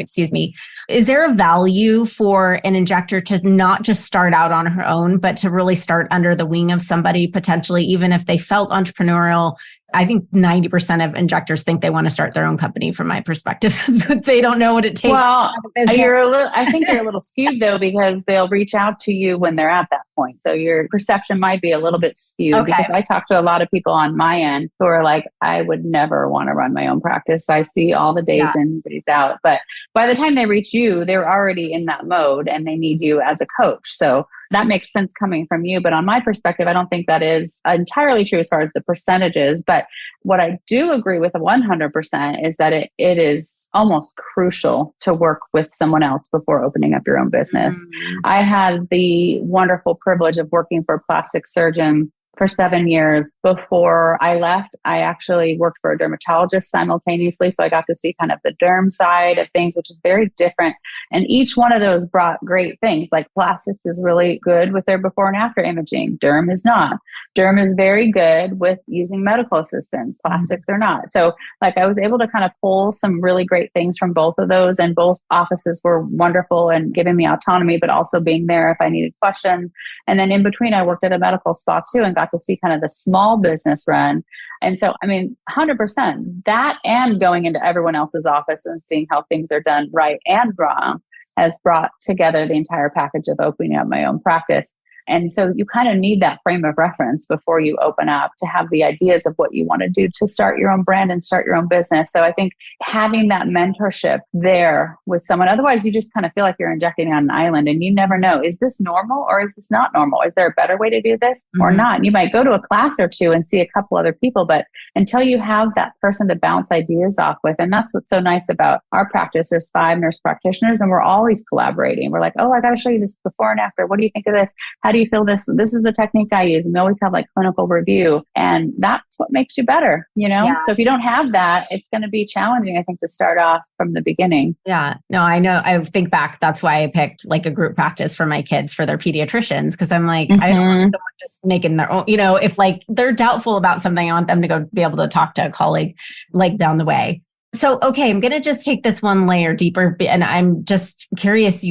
Speaker 2: is there a value for an injector to not just start out on her own, but to really start under the wing of somebody, potentially, even if they felt entrepreneurial? I think 90% of injectors think they want to start their own company, from my perspective. They don't know what it takes.
Speaker 3: Well, I think you're a little skewed though, because they'll reach out to you when they're at that point. So your perception might be a little bit skewed, because I talk to a lot of people on my end who are like, I would never want to run my own practice. I see all the days in, days out. But by the time they reach you, they're already in that mode and they need you as a coach. So that makes sense coming from you. But on my perspective, I don't think that is entirely true as far as the percentages. But what I do agree with 100% is that it is almost crucial to work with someone else before opening up your own business. I had the wonderful privilege of working for a plastic surgeon for 7 years. Before I left, I actually worked for a dermatologist simultaneously. So I got to see kind of the derm side of things, which is very different. And each one of those brought great things. Like plastics is really good with their before and after imaging. Derm is not. Derm is very good with using medical assistance. Plastics are not. So like I was able to kind of pull some really great things from both of those. And both offices were wonderful and giving me autonomy, but also being there if I needed questions. And then in between, I worked at a medical spa too and got to see kind of the small business run. And so, I mean, 100% that and going into everyone else's office and seeing how things are done right and wrong has brought together the entire package of opening up my own practice. And so you kind of need that frame of reference before you open up to have the ideas of what you want to do to start your own brand and start your own business. So I think having that mentorship there with someone, otherwise you just kind of feel like you're injecting on an island and you never know, is this normal or is this not normal? Is there a better way to do this or not? And you might go to a class or two and see a couple other people, but until you have that person to bounce ideas off with, and that's what's so nice about our practice. There's 5 nurse practitioners and we're always collaborating. We're like, oh, I got to show you this before and after. What do you think of this? How do you feel this? This is the technique I use. And we always have like clinical review. And that's what makes you better, you know? Yeah. So if you don't have that, it's going to be challenging, I think, to start off from the beginning.
Speaker 2: Yeah. No, I know. I think back, that's why I picked like a group practice for my kids for their pediatricians. Cause I'm like, I don't want someone just making their own, you know, if like they're doubtful about something, I want them to go be able to talk to a colleague like down the way. So, okay, I'm going to just take this one layer deeper and I'm just curious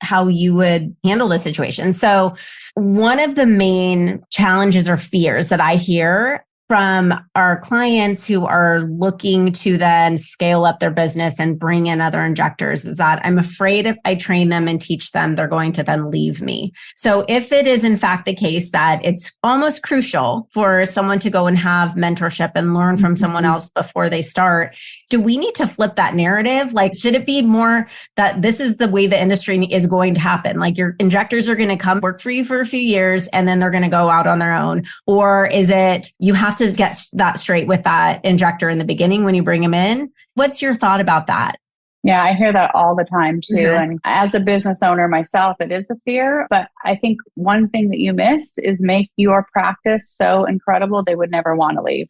Speaker 2: how you would handle this situation. So one of the main challenges or fears that I hear from our clients who are looking to then scale up their business and bring in other injectors is that I'm afraid if I train them and teach them, they're going to then leave me. So if it is in fact the case that it's almost crucial for someone to go and have mentorship and learn from someone else before they start, do we need to flip that narrative? Like, should it be more that this is the way the industry is going to happen? Like your injectors are going to come work for you for a few years and then they're going to go out on their own? Or is it you have to get that straight with that injector in the beginning when you bring them in? What's your thought about that?
Speaker 3: Yeah, I hear that all the time too. Mm-hmm. And as a business owner myself, it is a fear. But I think one thing that you missed is make your practice so incredible they would never want to leave.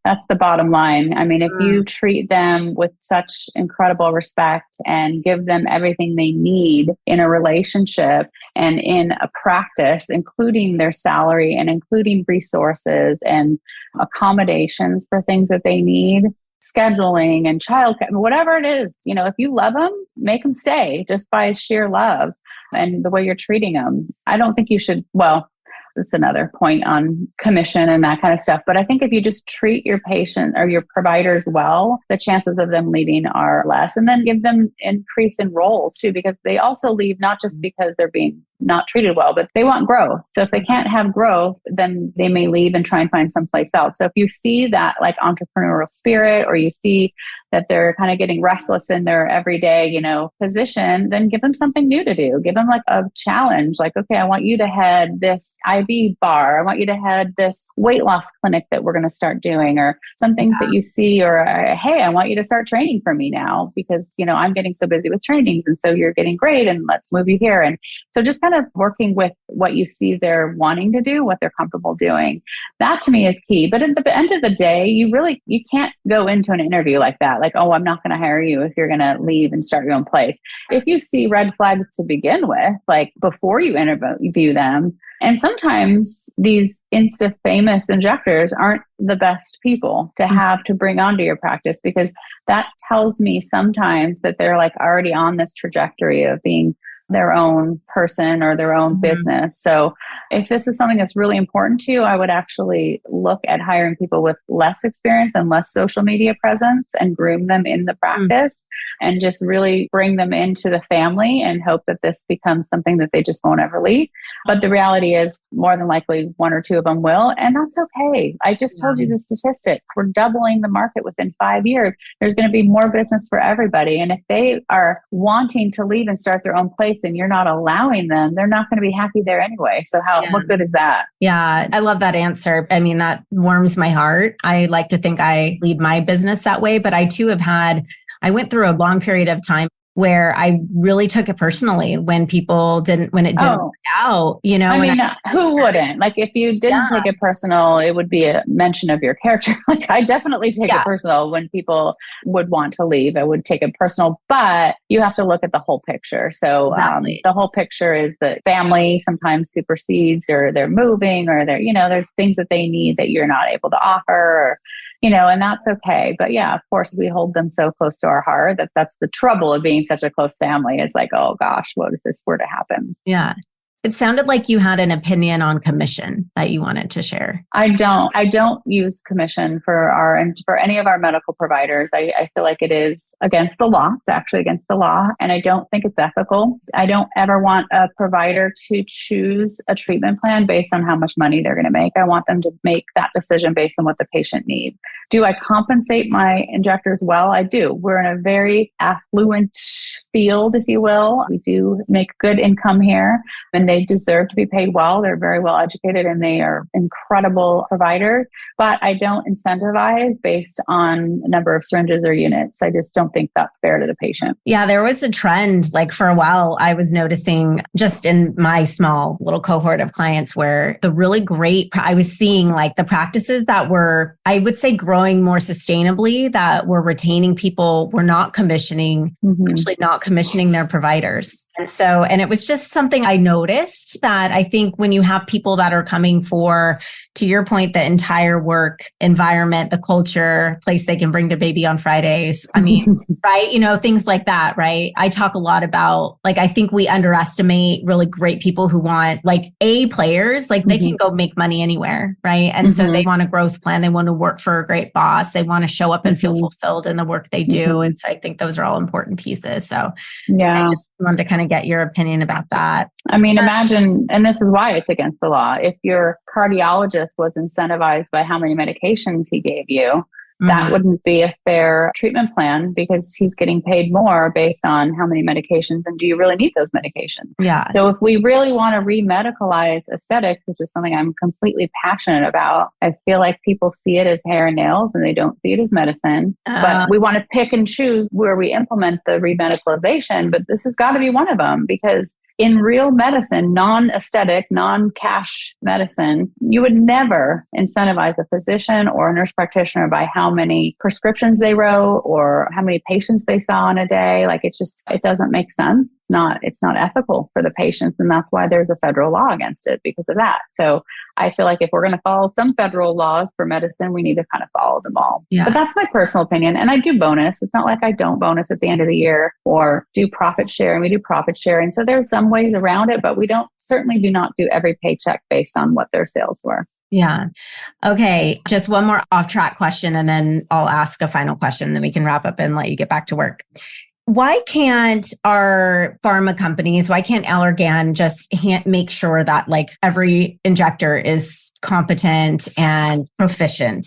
Speaker 3: That's the bottom line. I mean, if you treat them with such incredible respect and give them everything they need in a relationship and in a practice, including their salary and including resources and accommodations for things that they need, scheduling and childcare, whatever it is, you know, if you love them, make them stay just by sheer love and the way you're treating them. I don't think you should, well, that's another point on commission and that kind of stuff. But I think if you just treat your patient or your providers well, the chances of them leaving are less. And then give them increase in roles too, because they also leave not just because they're being not treated well, but they want growth. So if they can't have growth, then they may leave and try and find someplace else. So if you see that like entrepreneurial spirit, or you see that they're kind of getting restless in their everyday, you know, position, then give them something new to do. Give them like a challenge. Like, okay, I want you to head this IV bar. I want you to head this weight loss clinic that we're going to start doing, or some things that you see, or hey, I want you to start training for me now because, you know, I'm getting so busy with trainings. And so you're getting great and let's move you here. And so just kind of working with what you see they're wanting to do, what they're comfortable doing. That to me is key. But at the end of the day, you can't go into an interview like that. Like, oh, I'm not going to hire you if you're going to leave and start your own place. If you see red flags to begin with, like before you interview them, and sometimes these Insta famous injectors aren't the best people to have to bring onto your practice, because that tells me sometimes that they're like already on this trajectory of being their own person or their own business. So if this is something that's really important to you, I would actually look at hiring people with less experience and less social media presence and groom them in the practice and just really bring them into the family and hope that this becomes something that they just won't ever leave. But the reality is more than likely 1 or 2 of them will, and that's okay. I just told you the statistics. We're doubling the market within 5 years. There's going to be more business for everybody. And if they are wanting to leave and start their own place and you're not allowing them, they're not going to be happy there anyway. So what good is that?
Speaker 2: Yeah, I love that answer. I mean, that warms my heart. I like to think I lead my business that way, but I too I went through a long period of time where I really took it personally when when it didn't work out,
Speaker 3: I mean, who wouldn't? Like, if you didn't take it personal, it would be a mention of your character. Like, I definitely take it personal when people would want to leave. I would take it personal, but you have to look at the whole picture. So the whole picture is that family sometimes supersedes, or they're moving, or there's things that they need that you're not able to offer, or, and that's okay. But yeah, of course, we hold them so close to our heart. That's the trouble of being such a close family, is like, oh gosh, what if this were to happen?
Speaker 2: Yeah. It sounded like you had an opinion on commission that you wanted to share.
Speaker 3: I don't use commission for any of our medical providers. I feel like it is against the law. It's actually against the law. And I don't think it's ethical. I don't ever want a provider to choose a treatment plan based on how much money they're going to make. I want them to make that decision based on what the patient needs. Do I compensate my injectors well? I do. We're in a very affluent field, if you will. We do make good income here, and they deserve to be paid well. They're very well educated, and they are incredible providers. But I don't incentivize based on number of syringes or units. I just don't think that's fair to the patient.
Speaker 2: Yeah, there was a trend, like for a while, I was noticing just in my small little cohort of clients where I was seeing like the practices that were, I would say, growing more sustainably, that were retaining people, were not commissioning, actually not commissioning their providers. And it was just something I noticed, that I think when you have people that are coming for, to your point, the entire work environment, the culture, place they can bring the baby on Fridays. I mean, right? Things like that, right? I talk a lot about, like, I think we underestimate really great people who want, like, A players, like they can go make money anywhere, right? And so they want a growth plan. They want to work for a great boss. They want to show up and feel fulfilled in the work they do. And so I think those are all important pieces. So I just wanted to kind of get your opinion about that.
Speaker 3: I mean, imagine, and this is why it's against the law, if your cardiologist was incentivized by how many medications he gave you, that wouldn't be a fair treatment plan, because he's getting paid more based on how many medications, and do you really need those medications?
Speaker 2: Yeah.
Speaker 3: So if we really want to re-medicalize aesthetics, which is something I'm completely passionate about, I feel like people see it as hair and nails and they don't see it as medicine. But we want to pick and choose where we implement the re-medicalization, but this has got to be one of them, because in real medicine, non-aesthetic, non-cash medicine, you would never incentivize a physician or a nurse practitioner by how many prescriptions they wrote or how many patients they saw in a day. Like, it doesn't make sense. It's not ethical for the patients. And that's why there's a federal law against it, because of that. So I feel like if we're going to follow some federal laws for medicine, we need to kind of follow them all. Yeah. But that's my personal opinion. And I do bonus. It's not like I don't bonus at the end of the year or do profit share. And we do profit sharing. So there's some ways around it, but we certainly do not do every paycheck based on what their sales were.
Speaker 2: Yeah. Okay. Just one more off track question, and then I'll ask a final question, then we can wrap up and let you get back to work. Why can't our pharma companies, why can't Allergan just make sure that like every injector is competent and proficient?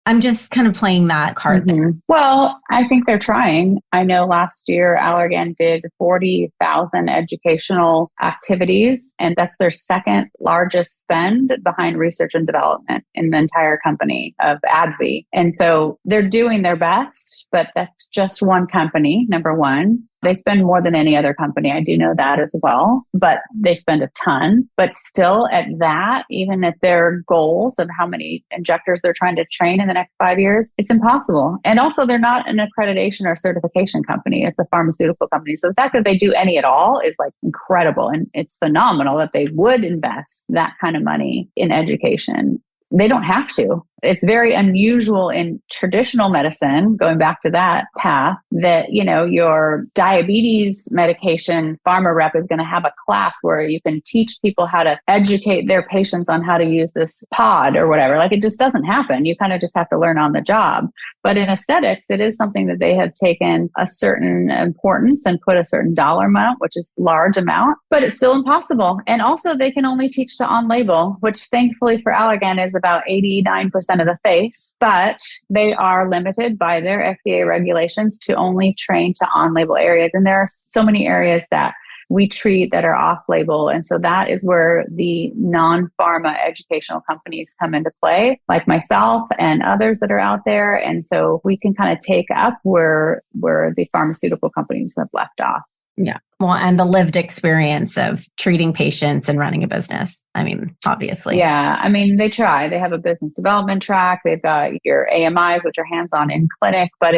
Speaker 2: I'm just kind of playing that card there.
Speaker 3: Well, I think they're trying. I know last year Allergan did 40,000 educational activities, and that's their second largest spend behind research and development in the entire company of AbbVie. And so they're doing their best, but that's just one company, number one. They spend more than any other company. I do know that as well, but they spend a ton. But still at that, even at their goals of how many injectors they're trying to train in the next 5 years, it's impossible. And also they're not an accreditation or certification company. It's a pharmaceutical company. So the fact that they do any at all is like incredible. And it's phenomenal that they would invest that kind of money in education. They don't have to. It's very unusual in traditional medicine, going back to that path, that, your diabetes medication pharma rep is going to have a class where you can teach people how to educate their patients on how to use this pod or whatever. Like, it just doesn't happen. You kind of just have to learn on the job. But in aesthetics, it is something that they have taken a certain importance and put a certain dollar amount, which is large amount, but it's still impossible. And also they can only teach to on-label, which thankfully for Allergan is about 89% of the face, but they are limited by their FDA regulations to only train to on-label areas. And there are so many areas that we treat that are off-label. And so that is where the non-pharma educational companies come into play, like myself and others that are out there. And so we can kind of take up where the pharmaceutical companies have left off.
Speaker 2: Yeah. Well, and the lived experience of treating patients and running a business. I mean, obviously.
Speaker 3: Yeah. I mean, they try. They have a business development track. They've got your AMIs, which are hands-on in clinic, but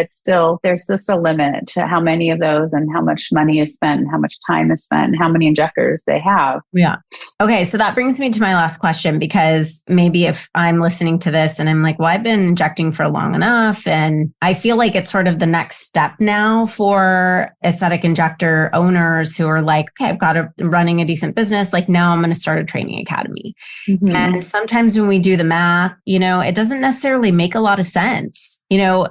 Speaker 3: there's just a limit to how many of those and how much money is spent and how much time is spent and how many injectors they have.
Speaker 2: Yeah. Okay. So that brings me to my last question, because maybe if I'm listening to this and I'm like, well, I've been injecting for long enough, and I feel like it's sort of the next step now for aesthetic injector owners who are like, okay, I've got running a decent business. Like, now I'm going to start a training academy. Mm-hmm. And sometimes when we do the math, it doesn't necessarily make a lot of sense,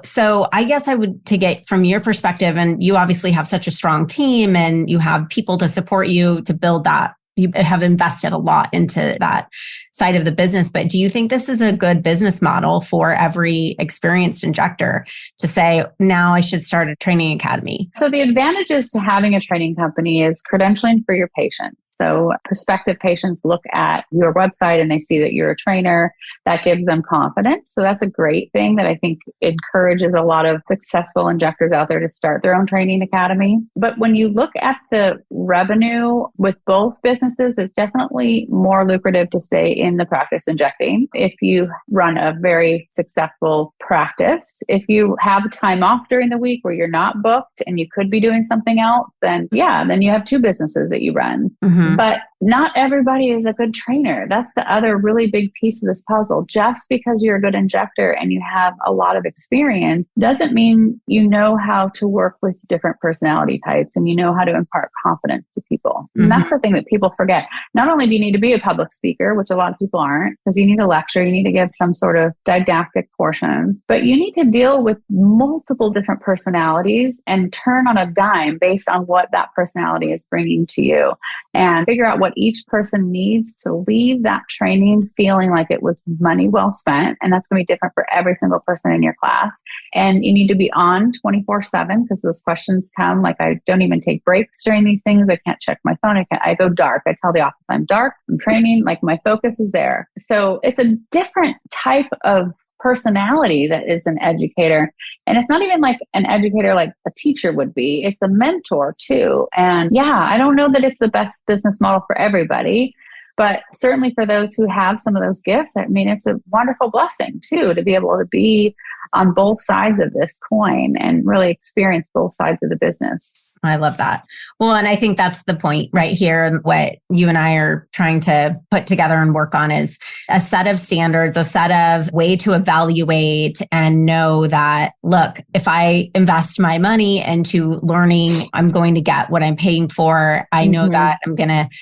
Speaker 2: so I guess I would, to get from your perspective, and you obviously have such a strong team and you have people to support you to build that. You have invested a lot into that side of the business, but do you think this is a good business model for every experienced injector to say, now I should start a training academy?
Speaker 3: So the advantages to having a training company is credentialing for your patients. So prospective patients look at your website and they see that you're a trainer. That gives them confidence. So that's a great thing that I think encourages a lot of successful injectors out there to start their own training academy. But when you look at the revenue with both businesses, it's definitely more lucrative to stay in the practice injecting. If you run a very successful practice, if you have time off during the week where you're not booked and you could be doing something else, then you have two businesses that you run. Mm-hmm. But not everybody is a good trainer. That's the other really big piece of this puzzle. Just because you're a good injector and you have a lot of experience doesn't mean you know how to work with different personality types and you know how to impart confidence to people. Mm-hmm. And that's the thing that people forget. Not only do you need to be a public speaker, which a lot of people aren't, because you need a lecture, you need to give some sort of didactic portion, but you need to deal with multiple different personalities and turn on a dime based on what that personality is bringing to you. And figure out what each person needs to leave that training feeling like it was money well spent. And that's going to be different for every single person in your class. And you need to be on 24/7 because those questions come. Like, I don't even take breaks during these things. I can't check my phone. I go dark. I tell the office I'm dark. I'm training. Like, my focus is there. So it's a different type of personality that is an educator. And it's not even like an educator like a teacher would be. It's a mentor too. And I don't know that it's the best business model for everybody, but certainly for those who have some of those gifts, I mean, it's a wonderful blessing too, to be able to be on both sides of this coin and really experience both sides of the business.
Speaker 2: I love that. Well, and I think that's the point right here. And what you and I are trying to put together and work on is a set of standards, a set of way to evaluate and know that, look, if I invest my money into learning, I'm going to get what I'm paying for. I know that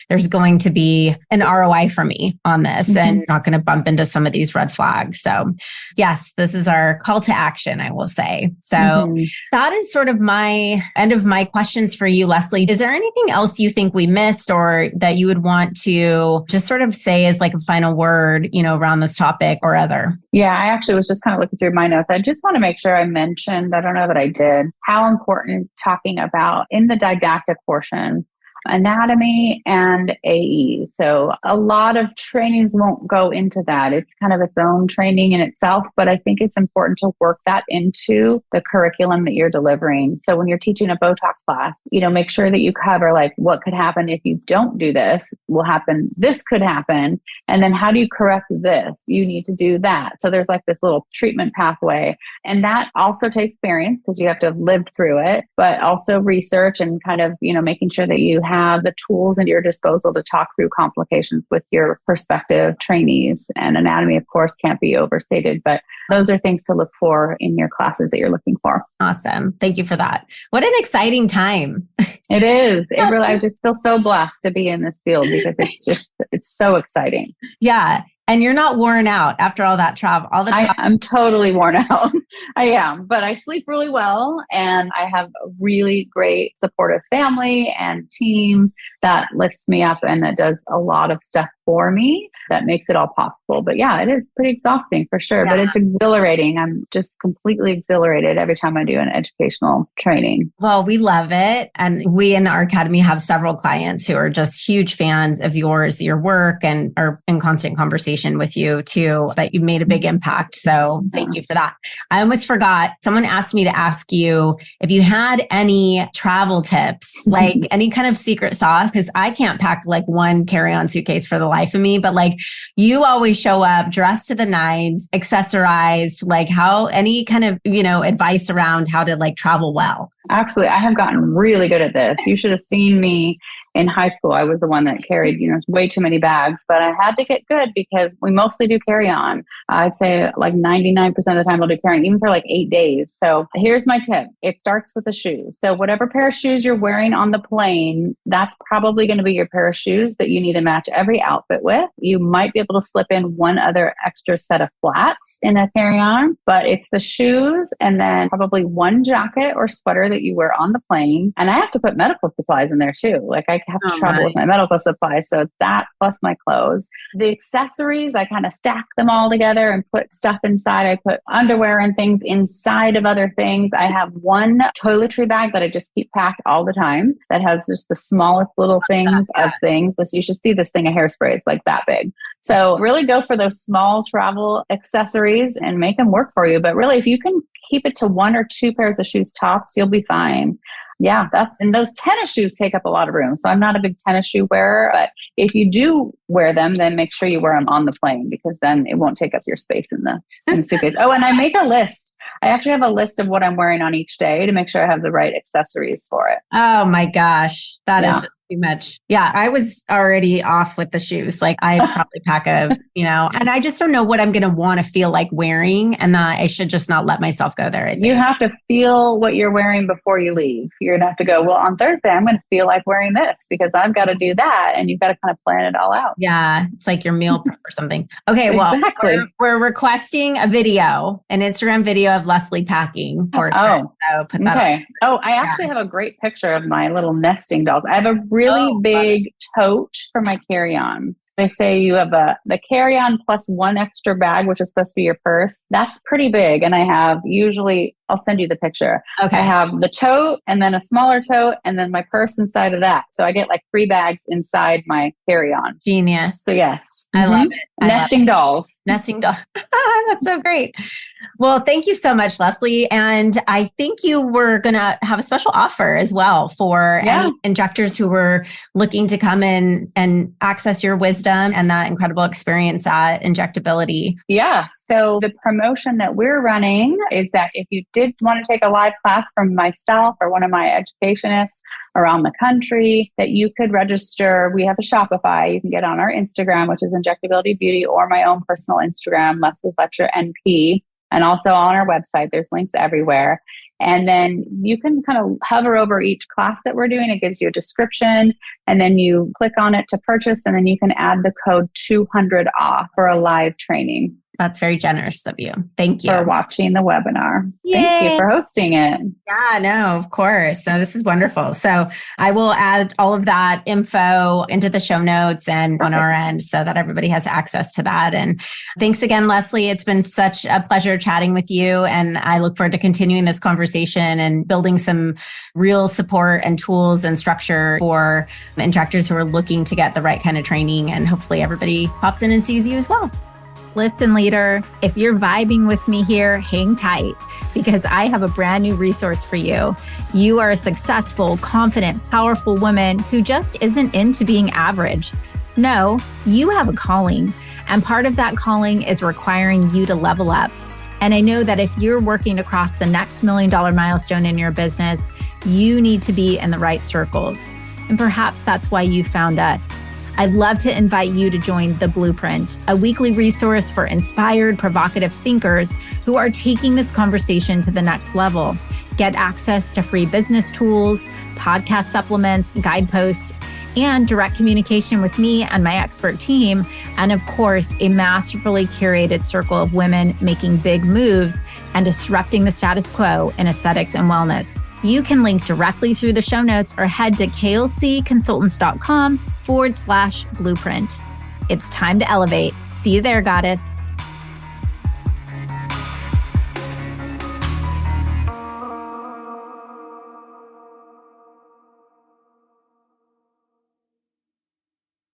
Speaker 2: there's going to be an ROI for me on this and not going to bump into some of these red flags. So yes, this is our call to action, I will say. So that is sort of my end of my questions for you, Leslie. Is there anything else you think we missed or that you would want to just sort of say as like a final word, around this topic or other?
Speaker 3: Yeah, I actually was just kind of looking through my notes. I just want to make sure I mentioned, I don't know that I did, how important talking about in the didactic portion, anatomy and AE. So a lot of trainings won't go into that. It's kind of its own training in itself, but I think it's important to work that into the curriculum that you're delivering. So when you're teaching a Botox class, make sure that you cover like what could happen if you don't do this, this could happen. And then how do you correct this? You need to do that. So there's like this little treatment pathway. And that also takes experience because you have to have lived through it, but also research and kind of, making sure that you have the tools at your disposal to talk through complications with your prospective trainees. And anatomy, of course, can't be overstated, but those are things to look for in your classes that you're looking for.
Speaker 2: Awesome. Thank you for that. What an exciting time.
Speaker 3: It is. I just feel so blessed to be in this field because it's so exciting.
Speaker 2: Yeah. And you're not worn out after all that travel, all the time.
Speaker 3: I'm totally worn out. I am, but I sleep really well. And I have a really great supportive family and team that lifts me up and that does a lot of stuff for me that makes it all possible. But yeah, it is pretty exhausting for sure, but it's exhilarating. I'm just completely exhilarated every time I do an educational training.
Speaker 2: Well, we love it. And we in our academy have several clients who are just huge fans of yours, your work, and are in constant conversation with you too. But you made a big impact. So thank you for that. I almost forgot. Someone asked me to ask you if you had any travel tips, like any kind of secret sauce, because I can't pack like one carry-on suitcase for the life of me, but like you always show up dressed to the nines, accessorized, like how any kind of, advice around how to like travel well.
Speaker 3: Absolutely. I have gotten really good at this. You should have seen me in high school. I was the one that carried, way too many bags, but I had to get good because we mostly do carry on. I'd say like 99% of the time I'll do carry on, even for like 8 days. So here's my tip. It starts with the shoes. So whatever pair of shoes you're wearing on the plane, that's probably going to be your pair of shoes that you need to match every outfit with. You might be able to slip in one other extra set of flats in a carry-on, but it's the shoes and then probably one jacket or sweater that you wear on the plane. And I have to put medical supplies in there too. Like I have trouble with my medical supplies. So it's that plus my clothes. The accessories, I kind of stack them all together and put stuff inside. I put underwear and things inside of other things. I have one toiletry bag that I just keep packed all the time that has just the smallest little things of things. You should see this thing of hairspray. It's like that big. So really go for those small travel accessories and make them work for you. But really, if you can keep it to 1 or 2 pairs of shoes tops, you'll be fine. Yeah, and those tennis shoes take up a lot of room. So I'm not a big tennis shoe wearer, but if you do wear them, then make sure you wear them on the plane because then it won't take up your space in the suitcase. Oh, and I make a list. I actually have a list of what I'm wearing on each day to make sure I have the right accessories for it.
Speaker 2: Oh my gosh. That is just too much. Yeah. I was already off with the shoes. Like I probably pack and I just don't know what I'm going to want to feel like wearing. And I should just not let myself go there.
Speaker 3: You have to feel what you're wearing before you leave. You're going to have to go, well, on Thursday, I'm going to feel like wearing this because I've got to do that. And you've got to kind of plan it all out.
Speaker 2: Yeah. It's like your meal prep or something. Okay. Well,
Speaker 3: exactly.
Speaker 2: we're requesting an Instagram video of Leslie packing for a trip. So put that
Speaker 3: okay. I actually have a great picture of my little nesting dolls. I have a really big tote for my carry-on. They say you have the carry-on plus one extra bag, which is supposed to be your purse. That's pretty big. And I have I'll send you the picture. Okay. I have the tote and then a smaller tote and then my purse inside of that. So I get like 3 bags inside my carry-on.
Speaker 2: Genius.
Speaker 3: So yes.
Speaker 2: I love it.
Speaker 3: Nesting dolls.
Speaker 2: Nesting dolls. That's so great. Well, thank you so much, Leslie. And I think you were going to have a special offer as well for any injectors who were looking to come in and access your wisdom and that incredible experience at InjectAbility.
Speaker 3: Yeah. So the promotion that we're running is that if you did want to take a live class from myself or one of my educationists around the country, that you could register. We have a Shopify. You can get on our Instagram, which is InjectAbility Beauty, or my own personal Instagram, Leslie Fletcher NP. And also on our website, there's links everywhere. And then you can kind of hover over each class that we're doing. It gives you a description and then you click on it to purchase. And then you can add the code 200 off for a live training.
Speaker 2: That's very generous of you. Thank you
Speaker 3: for watching the webinar.
Speaker 2: Yay.
Speaker 3: Thank you for hosting it.
Speaker 2: Yeah, no, of course. So this is wonderful. So I will add all of that info into the show notes and on our end so that everybody has access to that. And thanks again, Leslie. It's been such a pleasure chatting with you. And I look forward to continuing this conversation and building some real support and tools and structure for injectors who are looking to get the right kind of training. And hopefully everybody pops in and sees you as well.
Speaker 4: Listen, leader, if you're vibing with me here, hang tight because I have a brand new resource for you. You are a successful, confident, powerful woman who just isn't into being average. No, you have a calling, and part of that calling is requiring you to level up. And I know that if you're working across the next $1 million milestone in your business, you need to be in the right circles. And perhaps that's why you found us. I'd love to invite you to join The Blueprint, a weekly resource for inspired, provocative thinkers who are taking this conversation to the next level. Get access to free business tools, podcast supplements, guideposts, and direct communication with me and my expert team. And of course, a masterfully curated circle of women making big moves and disrupting the status quo in aesthetics and wellness. You can link directly through the show notes or head to klcconsultants.com/blueprint. It's time to elevate. See you there, goddess.